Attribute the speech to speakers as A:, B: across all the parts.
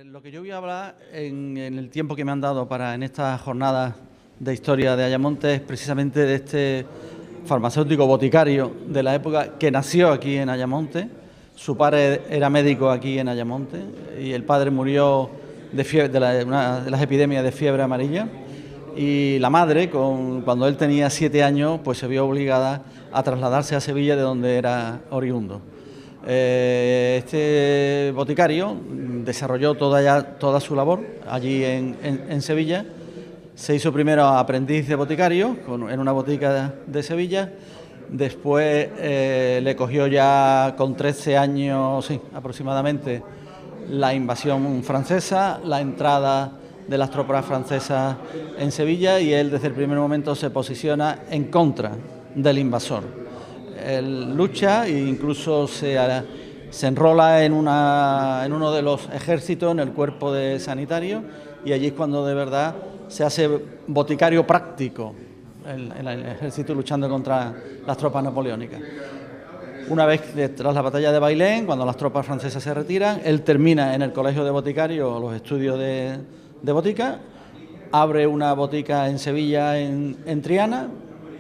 A: Lo que yo voy a hablar en el tiempo que me han dado en esta jornada de historia de Ayamonte es precisamente de este farmacéutico boticario de la época que nació aquí en Ayamonte. Su padre era médico aquí en Ayamonte y el padre murió de una de las epidemias de fiebre amarilla, y la madre, cuando él tenía 7 años, pues se vio obligada a trasladarse a Sevilla, de donde era oriundo. Este boticario desarrolló toda su labor allí en Sevilla. Se hizo primero aprendiz de boticario en una botica de Sevilla. Después le cogió ya con 13 años, sí, aproximadamente, la invasión francesa, la entrada de las tropas francesas en Sevilla, y él desde el primer momento se posiciona en contra del invasor. Él lucha e incluso se enrola en uno de los ejércitos, en el cuerpo de sanitario, y allí es cuando de verdad se hace boticario práctico en el ejército, luchando contra las tropas napoleónicas. Una vez tras la batalla de Bailén, cuando las tropas francesas se retiran, él termina en el colegio de boticario los estudios de botica, abre una botica en Sevilla, en Triana,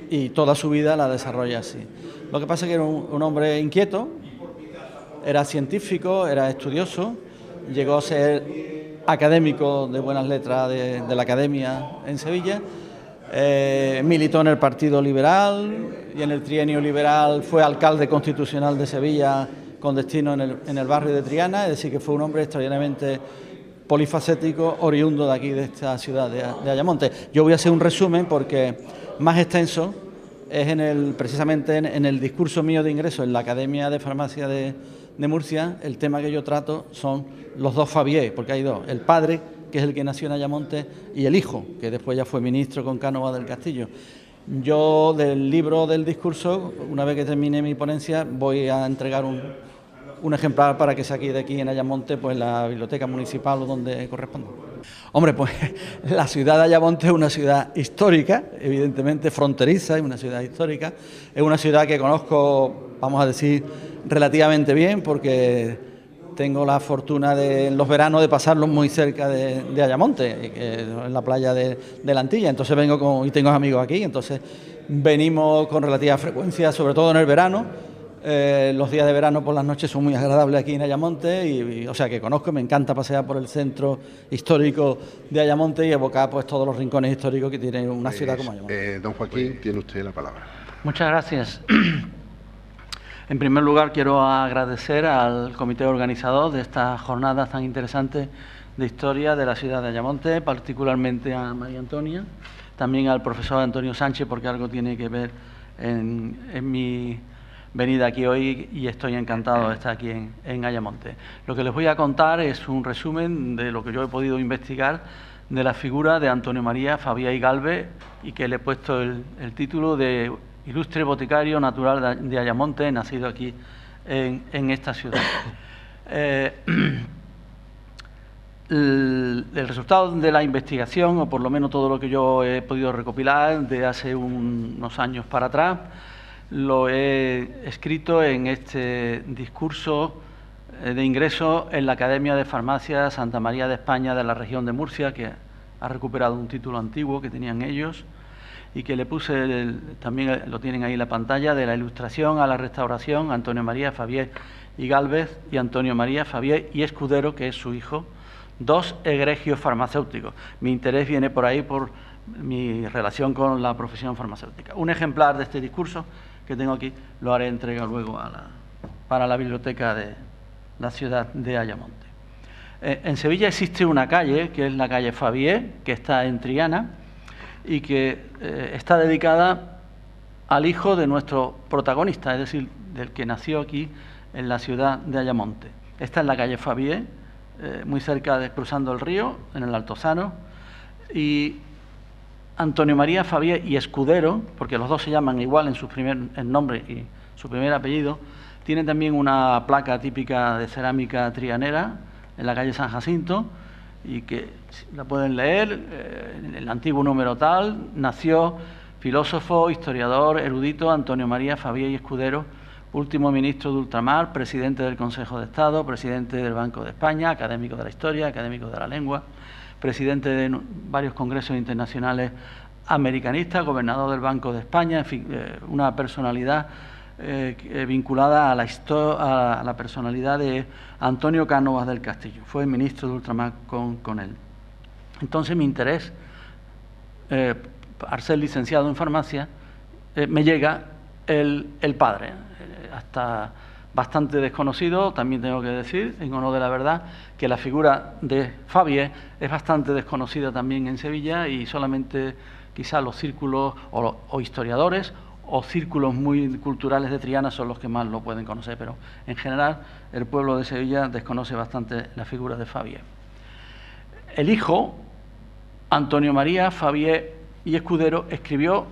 A: y toda su vida la desarrolla así. Lo que pasa es que era un hombre inquieto, era científico, era estudioso, llegó a ser académico de buenas letras de la Academia en Sevilla, militó en el Partido Liberal y en el trienio liberal fue alcalde constitucional de Sevilla con destino en el barrio de Triana, es decir, que fue un hombre extraordinariamente polifacético, oriundo de aquí, de esta ciudad de Ayamonte. Yo voy a hacer un resumen porque más extenso es precisamente en el discurso mío de ingreso en la Academia de Farmacia de Murcia. El tema que yo trato son los dos Fabiés, porque hay dos: el padre, que es el que nació en Ayamonte, y el hijo, que después ya fue ministro con Cánovas del Castillo. Yo, del libro del discurso, una vez que termine mi ponencia, voy a entregar un ejemplar para que se quede aquí en Ayamonte, pues en la biblioteca municipal o donde corresponda. Hombre, pues la ciudad de Ayamonte es una ciudad histórica, evidentemente fronteriza, es una ciudad histórica, es una ciudad que conozco, vamos a decir, relativamente bien, porque tengo la fortuna en los veranos de pasarlos muy cerca de Ayamonte, en la playa de la Antilla. Entonces vengo y tengo amigos aquí, entonces venimos con relativa frecuencia, sobre todo en el verano. Los días de verano por las noches son muy agradables aquí en Ayamonte, o sea que conozco, me encanta pasear por el centro histórico de Ayamonte y evocar pues todos los rincones históricos que tiene una ciudad como Ayamonte.
B: Don Joaquín, tiene usted la palabra.
A: Muchas gracias. En primer lugar, quiero agradecer al comité organizador de estas jornadas tan interesantes de historia de la ciudad de Ayamonte, particularmente a María Antonia, también al profesor Antonio Sánchez, porque algo tiene que ver en mi venida aquí hoy, y estoy encantado de estar aquí en Ayamonte. Lo que les voy a contar es un resumen de lo que yo he podido investigar de la figura de Antonio María Fabié y Gálvez, y que le he puesto el título de ilustre boticario natural de Ayamonte, nacido aquí en esta ciudad. El resultado de la investigación, o por lo menos todo lo que yo he podido recopilar de hace unos años para atrás, lo he escrito en este discurso de ingreso en la Academia de Farmacia Santa María de España de la región de Murcia, que ha recuperado un título antiguo que tenían ellos, y que le puse, también lo tienen ahí en la pantalla, de la Ilustración a la Restauración, Antonio María Fabié y Gálvez, y Antonio María Fabié y Escudero, que es su hijo, dos egregios farmacéuticos. Mi interés viene por ahí, por mi relación con la profesión farmacéutica. Un ejemplar de este discurso que tengo aquí lo haré entrega luego para la biblioteca de la ciudad de Ayamonte. En Sevilla existe una calle, que es la calle Fabié, que está en Triana, y que está dedicada al hijo de nuestro protagonista, es decir, del que nació aquí en la ciudad de Ayamonte. Esta es la calle Fabié, muy cerca de cruzando el río, en el Altozano, y Antonio María Fabié y Escudero, porque los dos se llaman igual en su nombre y su primer apellido, tienen también una placa típica de cerámica trianera en la calle San Jacinto, y que la pueden leer, en el antiguo número tal: nació filósofo, historiador, erudito Antonio María Fabié y Escudero, último ministro de ultramar, presidente del Consejo de Estado, presidente del Banco de España, académico de la historia, académico de la lengua, presidente de varios congresos internacionales americanistas, gobernador del Banco de España, en fin, una personalidad vinculada a la personalidad de Antonio Cánovas del Castillo. Fue ministro de ultramar con él. Entonces mi interés, al ser licenciado en farmacia, me llega el padre, hasta bastante desconocido, también tengo que decir, en honor de la verdad, que la figura de Fabié es bastante desconocida también en Sevilla y solamente quizás los círculos o historiadores o círculos muy culturales de Triana son los que más lo pueden conocer, pero en general el pueblo de Sevilla desconoce bastante la figura de Fabié. El hijo, Antonio María Fabié y Escudero, escribió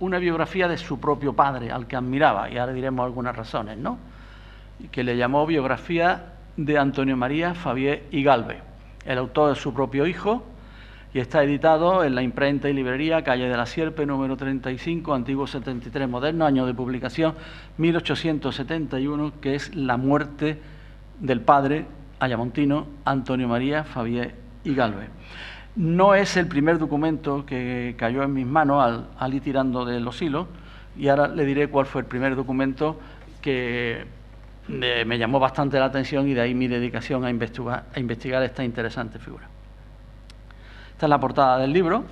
A: una biografía de su propio padre, al que admiraba, y ahora diremos algunas razones, ¿no?, que le llamó Biografía de Antonio María Fabié y Galvez. El autor es su propio hijo y está editado en la imprenta y librería Calle de la Sierpe, número 35, antiguo 73 moderno, año de publicación 1871, que es la muerte del padre ayamontino Antonio María Fabié y Galvez. No es el primer documento que cayó en mis manos al ir tirando de los hilos, y ahora le diré cuál fue el primer documento que me llamó bastante la atención, y de ahí mi dedicación a investigar esta interesante figura. Esta es la portada del libro,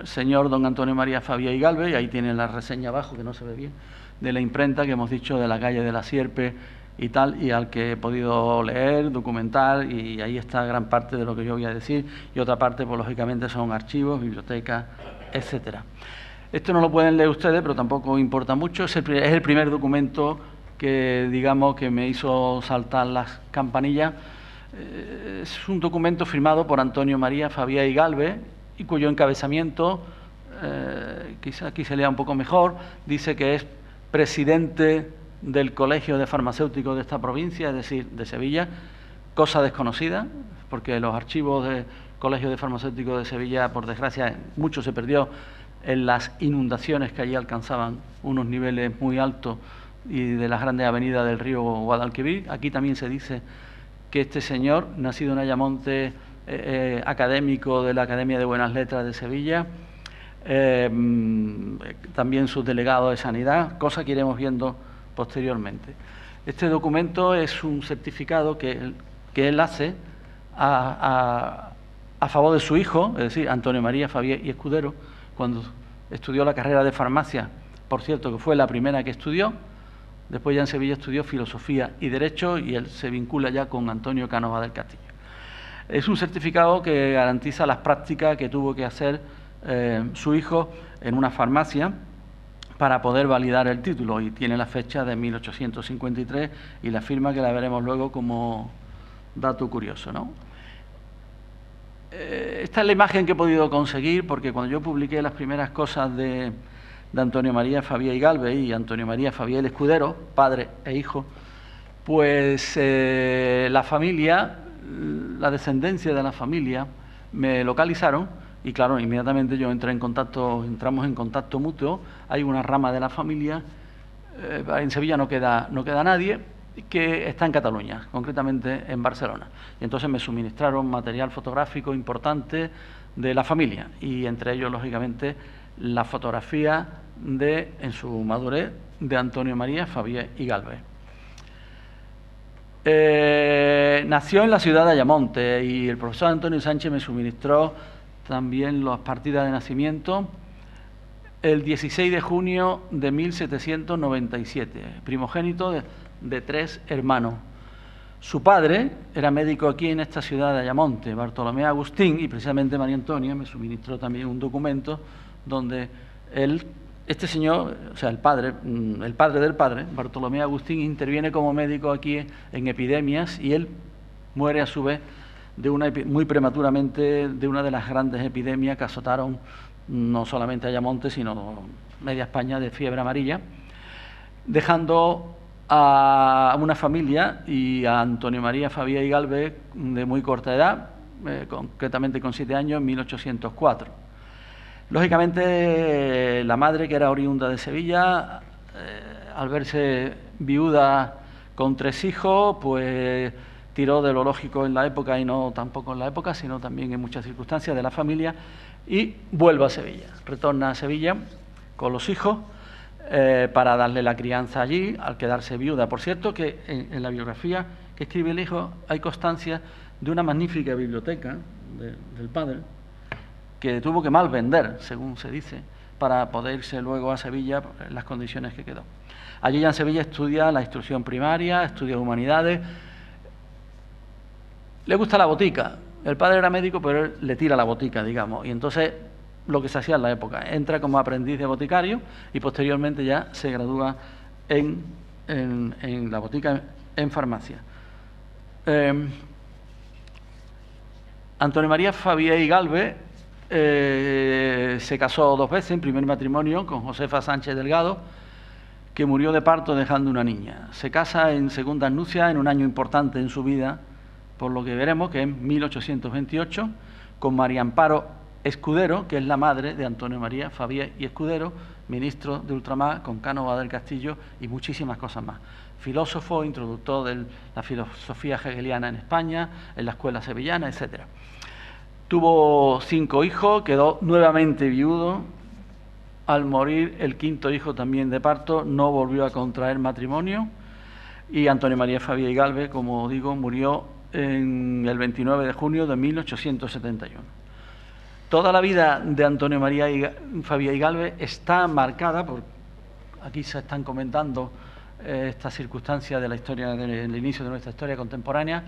A: señor don Antonio María Fabié y Galvez, y ahí tienen la reseña abajo, que no se ve bien, de la imprenta que hemos dicho de la Calle de la Sierpe y tal, y al que he podido leer, documentar, y ahí está gran parte de lo que yo voy a decir, y otra parte, pues lógicamente, son archivos, bibliotecas, etcétera. Esto no lo pueden leer ustedes, pero tampoco importa mucho, es el primer documento que, digamos, que me hizo saltar las campanillas. Es un documento firmado por Antonio María Fabié y Galvez, y cuyo encabezamiento, quizá aquí se lea un poco mejor, dice que es presidente del Colegio de Farmacéuticos de esta provincia, es decir, de Sevilla, cosa desconocida, porque los archivos del Colegio de Farmacéuticos de Sevilla, por desgracia, mucho se perdió en las inundaciones que allí alcanzaban unos niveles muy altos y de las grandes avenidas del río Guadalquivir. Aquí también se dice que este señor, nacido en Ayamonte, académico de la Academia de Buenas Letras de Sevilla, también subdelegado de Sanidad, cosa que iremos viendo posteriormente. Este documento es un certificado que él hace a favor de su hijo, es decir, Antonio María Fabié y Escudero, cuando estudió la carrera de farmacia, por cierto, que fue la primera que estudió. Después ya en Sevilla estudió Filosofía y Derecho, y él se vincula ya con Antonio Cánovas del Castillo. Es un certificado que garantiza las prácticas que tuvo que hacer su hijo en una farmacia para poder validar el título, y tiene la fecha de 1853 y la firma, que la veremos luego como dato curioso, ¿no? Esta es la imagen que he podido conseguir, porque cuando yo publiqué las primeras cosas de Antonio María Fabié y Galvez y Antonio María Fabié el Escudero, padre e hijo, pues la familia, la descendencia de la familia, me localizaron, y claro, inmediatamente yo entramos en contacto mutuo. Hay una rama de la familia, en Sevilla no queda nadie, que está en Cataluña, concretamente en Barcelona. Y entonces me suministraron material fotográfico importante de la familia, y entre ellos, lógicamente, la fotografía en su madurez, de Antonio María Fabié y Galvez. Nació en la ciudad de Ayamonte, y el profesor Antonio Sánchez me suministró también las partidas de nacimiento el 16 de junio de 1797, primogénito de 3 hermanos. Su padre era médico aquí en esta ciudad de Ayamonte, Bartolomé Agustín, y precisamente María Antonia me suministró también un documento donde este señor, o sea, el padre del padre, Bartolomé Agustín, interviene como médico aquí en epidemias, y él muere a su vez muy prematuramente de una de las grandes epidemias que azotaron no solamente Ayamonte, sino media España, de fiebre amarilla, dejando a una familia y a Antonio María Fabié y Galvez de muy corta edad, concretamente con 7 años, en 1804. Lógicamente, la madre, que era oriunda de Sevilla, al verse viuda con 3 hijos, pues tiró de lo lógico en la época, y no tampoco en la época, sino también en muchas circunstancias de la familia, y vuelve a Sevilla. Retorna a Sevilla con los hijos para darle la crianza allí, al quedarse viuda. Por cierto, que en la biografía que escribe el hijo hay constancia de una magnífica biblioteca del padre, que tuvo que mal vender, según se dice, para poder irse luego a Sevilla en las condiciones que quedó. Allí ya en Sevilla estudia la instrucción primaria, estudia humanidades. Le gusta la botica. El padre era médico, pero él le tira la botica, digamos. Y entonces, lo que se hacía en la época, entra como aprendiz de boticario y posteriormente ya se gradúa en la botica en farmacia. Antonio María Fabié y Galvez se casó 2 veces, en primer matrimonio con Josefa Sánchez Delgado, que murió de parto dejando una niña. Se casa en segunda nupcia en un año importante en su vida, por lo que veremos, que es 1828, con María Amparo Escudero, que es la madre de Antonio María Fabié y Escudero, ministro de Ultramar, con Cánovas del Castillo y muchísimas cosas más. Filósofo, introductor de la filosofía hegeliana en España, en la escuela sevillana, etc. Tuvo 5 hijos, quedó nuevamente viudo. Al morir el 5.º hijo también de parto, no volvió a contraer matrimonio, y Antonio María Fabié y Galvez, como digo, murió en el 29 de junio de 1871. Toda la vida de Antonio María Fabié y Galvez está marcada por, aquí se están comentando estas circunstancias de la historia, del inicio de nuestra historia contemporánea,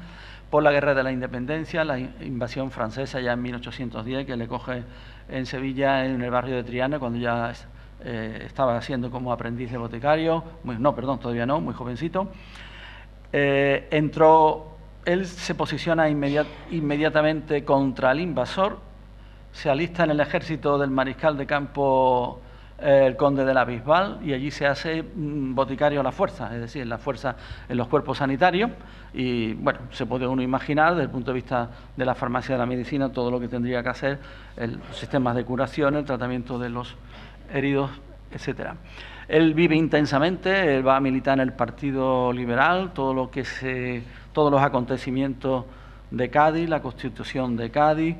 A: por la Guerra de la Independencia, la invasión francesa ya en 1810, que le coge en Sevilla, en el barrio de Triana, cuando ya estaba haciendo como aprendiz de boticario, todavía no, muy jovencito. Él se posiciona inmediatamente contra el invasor, se alista en el ejército del mariscal de campo el conde de la Bisbal, y allí se hace boticario a la fuerza, es decir, en la fuerza, en los cuerpos sanitarios. Y bueno, se puede uno imaginar desde el punto de vista de la farmacia de la medicina todo lo que tendría que hacer, el sistemas de curación, el tratamiento de los heridos, etcétera. Él vive intensamente, él va a militar en el Partido Liberal, todos los acontecimientos de Cádiz, la Constitución de Cádiz,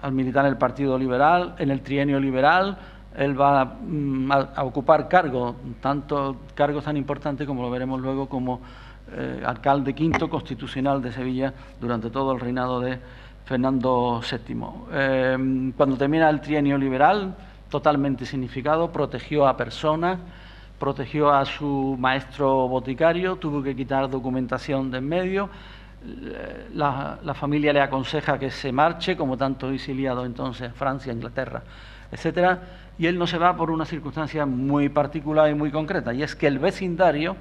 A: al militar en el Partido Liberal, en el trienio liberal, él va a ocupar cargos tan importantes como lo veremos luego, como alcalde V constitucional de Sevilla durante todo el reinado de Fernando VII. Cuando termina el trienio liberal, totalmente significado, protegió a personas, protegió a su maestro boticario, tuvo que quitar documentación de en medio. La familia le aconseja que se marche, como tanto exiliado entonces, Francia, Inglaterra, etcétera, y él no se va por una circunstancia muy particular y muy concreta, y es que el vecindario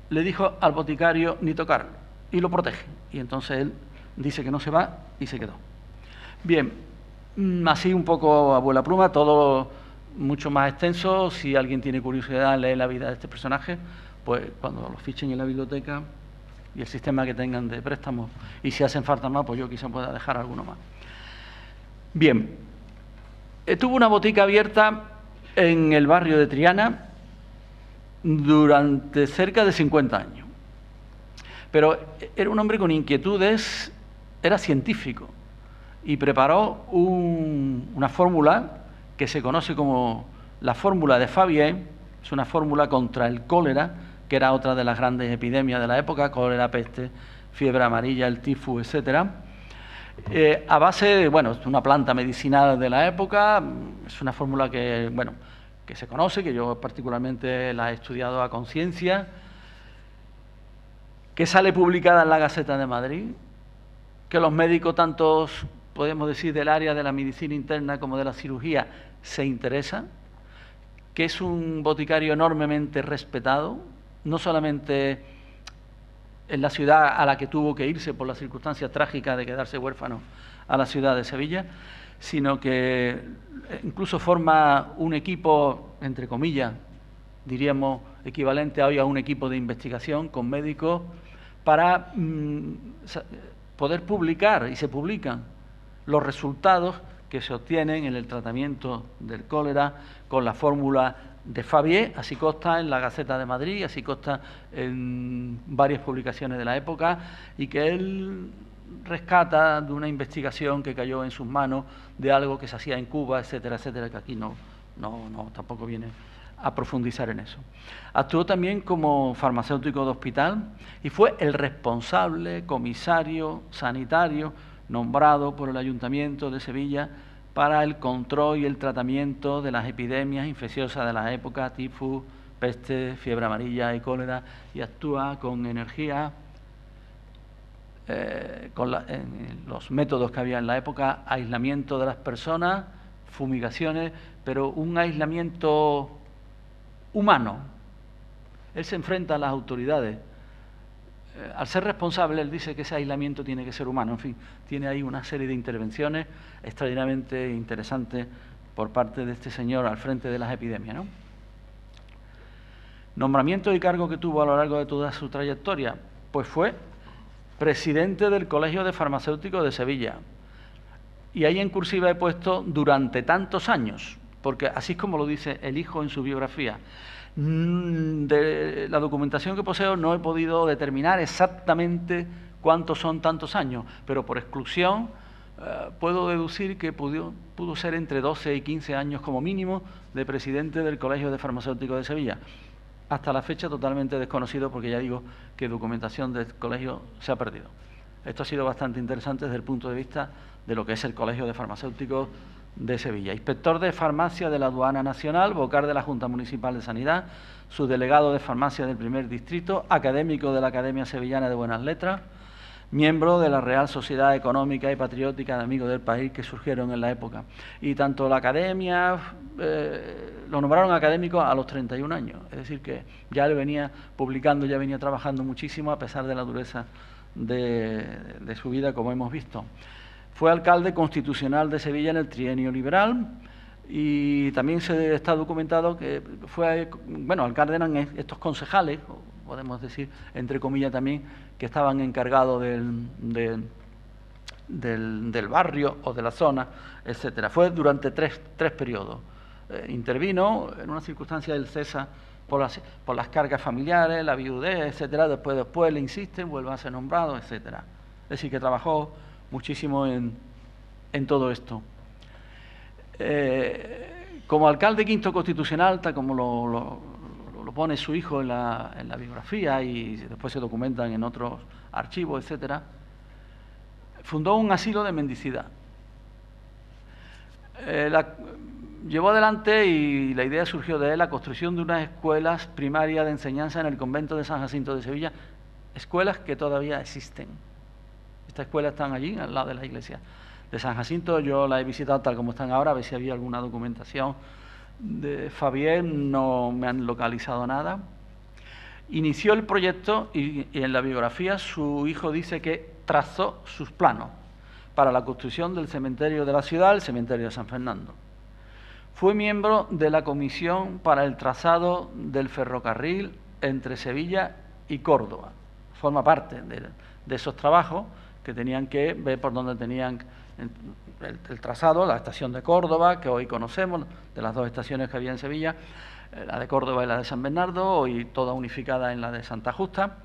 A: le dijo al boticario ni tocarlo, y lo protege, y entonces él dice que no se va y se quedó. Bien, así un poco a vuela pluma, todo mucho más extenso. Si alguien tiene curiosidad en leer la vida de este personaje, pues cuando lo fichen en la biblioteca y el sistema que tengan de préstamos, y si hacen falta más, pues yo quizá pueda dejar alguno más. Bien, tuvo una botica abierta en el barrio de Triana durante cerca de 50 años. Pero era un hombre con inquietudes, era científico, y preparó una fórmula que se conoce como la fórmula de Fabié. Es una fórmula contra el cólera, que era otra de las grandes epidemias de la época, cólera, peste, fiebre amarilla, el tifus, etcétera. A base de, es una planta medicinal de la época, es una fórmula que se conoce, que yo particularmente la he estudiado a conciencia, que sale publicada en la Gaceta de Madrid, que los médicos, tantos, podemos decir, del área de la medicina interna como de la cirugía, se interesan, que es un boticario enormemente respetado, no solamente en la ciudad a la que tuvo que irse por las circunstancias trágicas de quedarse huérfano a la ciudad de Sevilla, sino que incluso forma un equipo, entre comillas, diríamos equivalente hoy a un equipo de investigación con médicos para poder publicar, y se publican los resultados que se obtienen en el tratamiento del cólera con la fórmula de Favier, así consta en la Gaceta de Madrid, así consta en varias publicaciones de la época, y que él rescata de una investigación que cayó en sus manos de algo que se hacía en Cuba, etcétera, etcétera, que aquí tampoco viene a profundizar en eso. Actuó también como farmacéutico de hospital y fue el responsable comisario sanitario nombrado por el Ayuntamiento de Sevilla para el control y el tratamiento de las epidemias infecciosas de la época, tifus, peste, fiebre amarilla y cólera, y actúa con energía, en los métodos que había en la época, aislamiento de las personas, fumigaciones, pero un aislamiento humano. Él se enfrenta a las autoridades. Al ser responsable, él dice que ese aislamiento tiene que ser humano. En fin, tiene ahí una serie de intervenciones extraordinariamente interesantes por parte de este señor al frente de las epidemias, ¿no? Nombramiento y cargo que tuvo a lo largo de toda su trayectoria, pues fue presidente del Colegio de Farmacéuticos de Sevilla. Y ahí en cursiva he puesto durante tantos años, porque así es como lo dice el hijo en su biografía. De la documentación que poseo no he podido determinar exactamente cuántos son tantos años, pero por exclusión puedo deducir que pudo ser entre 12 y 15 años como mínimo de presidente del Colegio de Farmacéuticos de Sevilla. Hasta la fecha totalmente desconocido, porque ya digo que documentación del colegio se ha perdido. Esto ha sido bastante interesante desde el punto de vista de lo que es el Colegio de Farmacéuticos de Sevilla. Inspector de Farmacia de la Aduana Nacional, vocal de la Junta Municipal de Sanidad, subdelegado de Farmacia del Primer Distrito, académico de la Academia Sevillana de Buenas Letras, miembro de la Real Sociedad Económica y Patriótica de Amigos del País, que surgieron en la época. Y tanto la Academia, lo nombraron académico a los 31 años, es decir, que ya le venía publicando, ya venía trabajando muchísimo a pesar de la dureza de su vida, como hemos visto. Fue alcalde constitucional de Sevilla en el trienio liberal y también se está documentado que fue, bueno, alcalde eran estos concejales, podemos decir, entre comillas también, que estaban encargados del barrio o de la zona, etcétera. Fue durante tres periodos. Intervino en una circunstancia del cesa por las cargas familiares, la viudez, etcétera. Después le insisten, vuelve a ser nombrado, etcétera. Es decir, que trabajó muchísimo en todo esto. Como alcalde quinto constitucional, tal como lo pone su hijo en la biografía y después se documentan en otros archivos, etcétera, fundó un asilo de mendicidad. Llevó adelante, y la idea surgió de él, la construcción de unas escuelas primarias de enseñanza en el convento de San Jacinto de Sevilla, escuelas que todavía existen. Estas escuelas están allí, al lado de la iglesia de San Jacinto. Yo la he visitado tal como están ahora, a ver si había alguna documentación de Favier, no me han localizado nada. Inició el proyecto y en la biografía su hijo dice que trazó sus planos para la construcción del cementerio de la ciudad, el cementerio de San Fernando. Fue miembro de la comisión para el trazado del ferrocarril entre Sevilla y Córdoba. Forma parte de esos trabajos que tenían que ver por dónde tenían el trazado, la estación de Córdoba, que hoy conocemos, de las dos estaciones que había en Sevilla, la de Córdoba y la de San Bernardo, hoy toda unificada en la de Santa Justa.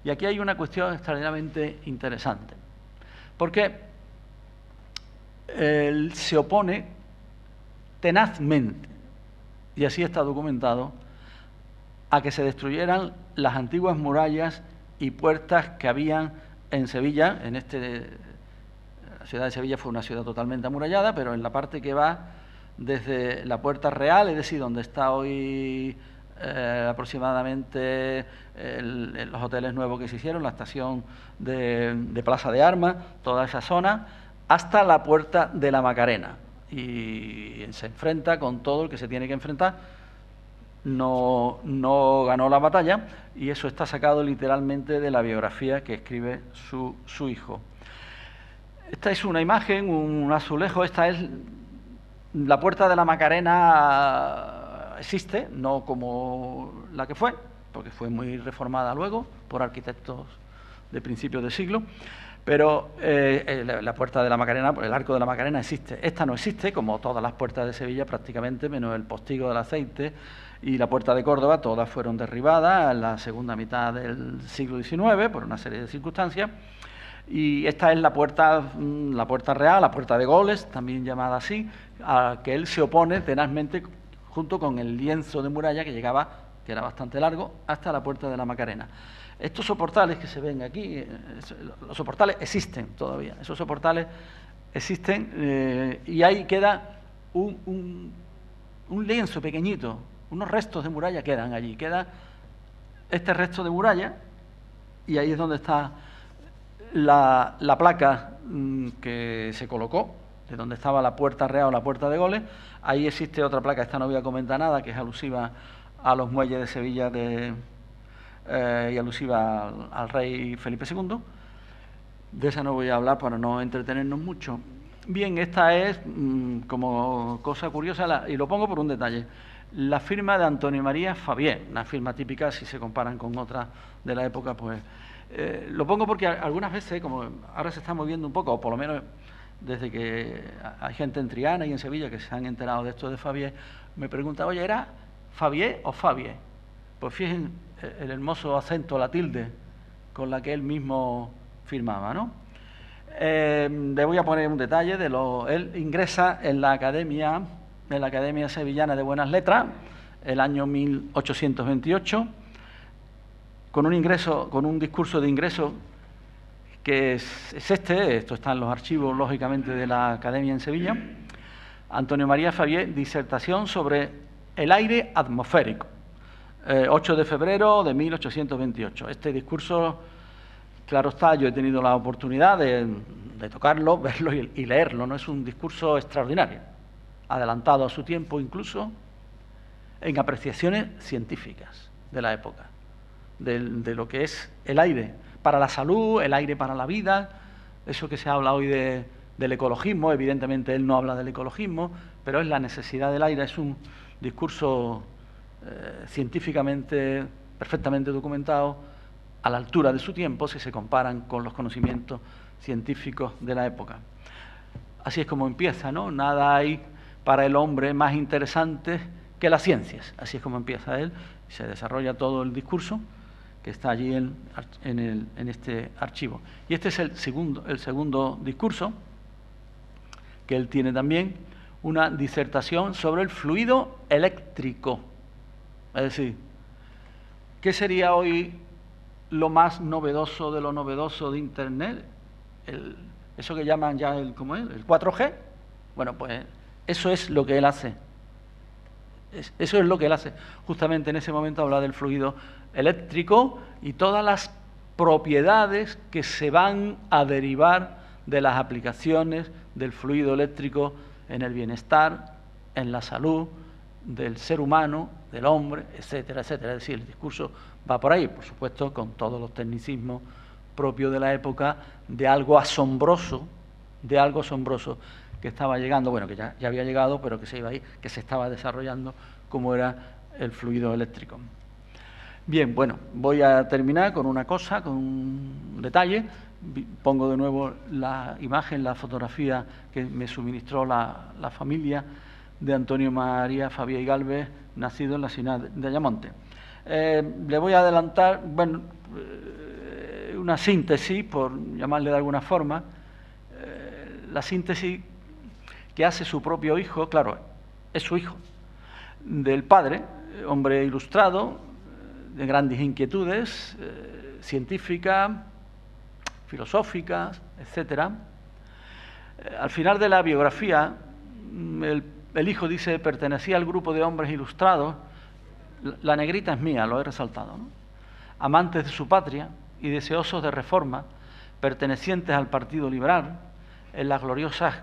A: Y aquí hay una cuestión extraordinariamente interesante, porque él se opone tenazmente, y así está documentado, a que se destruyeran las antiguas murallas y puertas que habían en Sevilla. La ciudad de Sevilla fue una ciudad totalmente amurallada, pero en la parte que va desde la Puerta Real, es decir, donde está hoy aproximadamente los hoteles nuevos que se hicieron, la estación de Plaza de Armas, toda esa zona, hasta la Puerta de la Macarena. Y se enfrenta con todo el que se tiene que enfrentar. No ganó la batalla, y eso está sacado literalmente de la biografía que escribe su hijo. Esta es una imagen, un azulejo. Esta es la Puerta de la Macarena. Existe, no como la que fue, porque fue muy reformada luego por arquitectos de principios de siglo, Pero la puerta de la Macarena, el arco de la Macarena existe. Esta no existe, como todas las puertas de Sevilla prácticamente, menos el postigo del aceite y la puerta de Córdoba, todas fueron derribadas en la segunda mitad del siglo XIX por una serie de circunstancias. Y esta es la puerta real, la puerta de Goles, también llamada así, a que él se opone tenazmente junto con el lienzo de muralla que llegaba, que era bastante largo, hasta la puerta de la Macarena. Estos soportales que se ven aquí, los soportales existen todavía, esos soportales existen y ahí queda un lienzo pequeñito, unos restos de muralla quedan allí, queda este resto de muralla y ahí es donde está la placa que se colocó, de donde estaba la puerta real o la puerta de Goles. Ahí existe otra placa, esta no voy a comentar nada, que es alusiva a los muelles de Sevilla y alusiva al rey Felipe II. De esa no voy a hablar para no entretenernos mucho. Bien, esta es, como cosa curiosa, y lo pongo por un detalle, la firma de Antonio María Fabié, una firma típica, si se comparan con otras de la época, pues... lo pongo porque algunas veces, como ahora se está moviendo un poco, o por lo menos desde que hay gente en Triana y en Sevilla que se han enterado de esto de Fabié, me pregunta, oye, ¿era Fabié o Fabie? Pues fíjense el hermoso acento, la tilde, con la que él mismo firmaba, ¿no? Le voy a poner un detalle él ingresa en la Academia Sevillana de Buenas Letras, el año 1828, con un discurso de ingreso que es esto está en los archivos, lógicamente, de la Academia en Sevilla. Antonio María Fabié, disertación sobre el aire atmosférico, 8 de febrero de 1828. Este discurso, claro está, yo he tenido la oportunidad de tocarlo, verlo y leerlo, ¿no? Es un discurso extraordinario, adelantado a su tiempo incluso, en apreciaciones científicas de la época, de lo que es el aire para la salud, el aire para la vida, eso que se habla hoy del ecologismo. Evidentemente él no habla del ecologismo, pero es la necesidad del aire, es un discurso científicamente perfectamente documentado, a la altura de su tiempo si se comparan con los conocimientos científicos de la época. Así es como empieza, ¿no? Nada hay para el hombre más interesante que las ciencias. Así es como empieza él, y se desarrolla todo el discurso que está allí en este archivo. Y este es el segundo discurso, que él tiene también, una disertación sobre el fluido eléctrico. Es decir, ¿qué sería hoy lo más novedoso de lo novedoso de Internet? Eso que llaman ya el 4G. Bueno, pues eso es lo que él hace. Eso es lo que él hace. Justamente en ese momento habla del fluido eléctrico y todas las propiedades que se van a derivar de las aplicaciones del fluido eléctrico en el bienestar, en la salud del ser humano, del hombre, etcétera, etcétera. Es decir, el discurso va por ahí, por supuesto, con todos los tecnicismos propios de la época, de algo asombroso que estaba llegando, bueno, que ya había llegado, pero que se iba ahí, que se estaba desarrollando, como era el fluido eléctrico. Bien, bueno, voy a terminar con una cosa, con un detalle. Pongo de nuevo la imagen, la fotografía que me suministró la familia de Antonio María Fabié y Gálvez, nacido en la ciudad de Ayamonte. Le voy a adelantar, bueno, una síntesis, por llamarle de alguna forma, la síntesis que hace su propio hijo, claro, es su hijo, del padre, hombre ilustrado, de grandes inquietudes científicas, filosóficas, etcétera. Al final de la biografía, el hijo dice: pertenecía al grupo de hombres ilustrados, la negrita es mía, lo he resaltado, ¿no?, amantes de su patria y deseosos de reforma, pertenecientes al Partido Liberal, en las gloriosas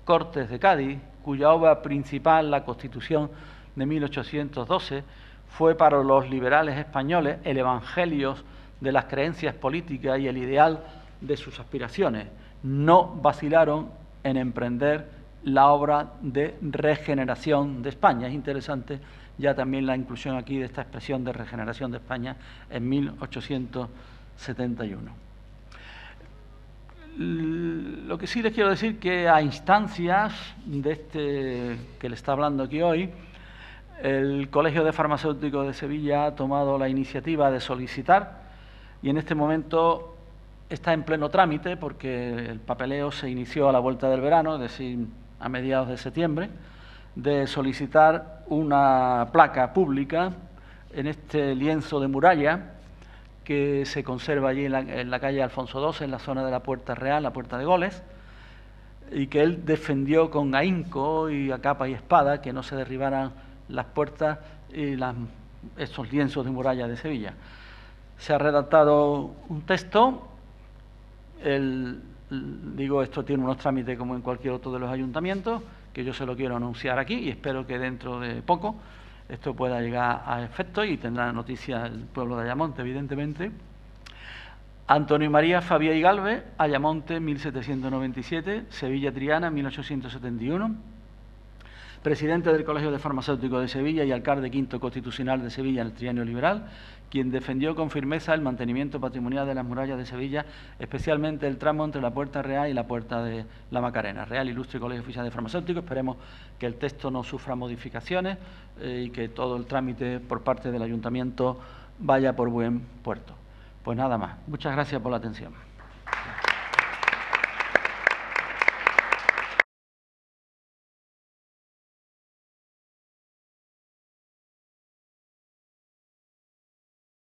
A: Cortes de Cádiz, cuya obra principal, la Constitución de 1812, fue para los liberales españoles el evangelio de las creencias políticas y el ideal de sus aspiraciones. No vacilaron en emprender la obra de regeneración de España. Es interesante ya también la inclusión aquí de esta expresión de regeneración de España en 1871. Lo que sí les quiero decir que a instancias de este que le está hablando aquí hoy, el Colegio de Farmacéuticos de Sevilla ha tomado la iniciativa de solicitar, y en este momento está en pleno trámite porque el papeleo se inició a la vuelta del verano, es decir, a mediados de septiembre, de solicitar una placa pública en este lienzo de muralla que se conserva allí en la calle Alfonso XII, en la zona de la Puerta Real, la Puerta de Goles, y que él defendió con ahínco y a capa y espada que no se derribaran las puertas y estos lienzos de muralla de Sevilla. Se ha redactado un texto, esto tiene unos trámites como en cualquier otro de los ayuntamientos, que yo se lo quiero anunciar aquí y espero que dentro de poco esto pueda llegar a efecto y tendrá noticia el pueblo de Ayamonte, evidentemente. Antonio María Fabiá y Galvez, Ayamonte, 1797, Sevilla Triana, 1871. Presidente del Colegio de Farmacéuticos de Sevilla y alcalde quinto constitucional de Sevilla en el trienio liberal, quien defendió con firmeza el mantenimiento patrimonial de las murallas de Sevilla, especialmente el tramo entre la Puerta Real y la Puerta de la Macarena. Real Ilustre Colegio Oficial de Farmacéuticos, esperemos que el texto no sufra modificaciones y que todo el trámite por parte del Ayuntamiento vaya por buen puerto. Pues nada más. Muchas gracias por la atención.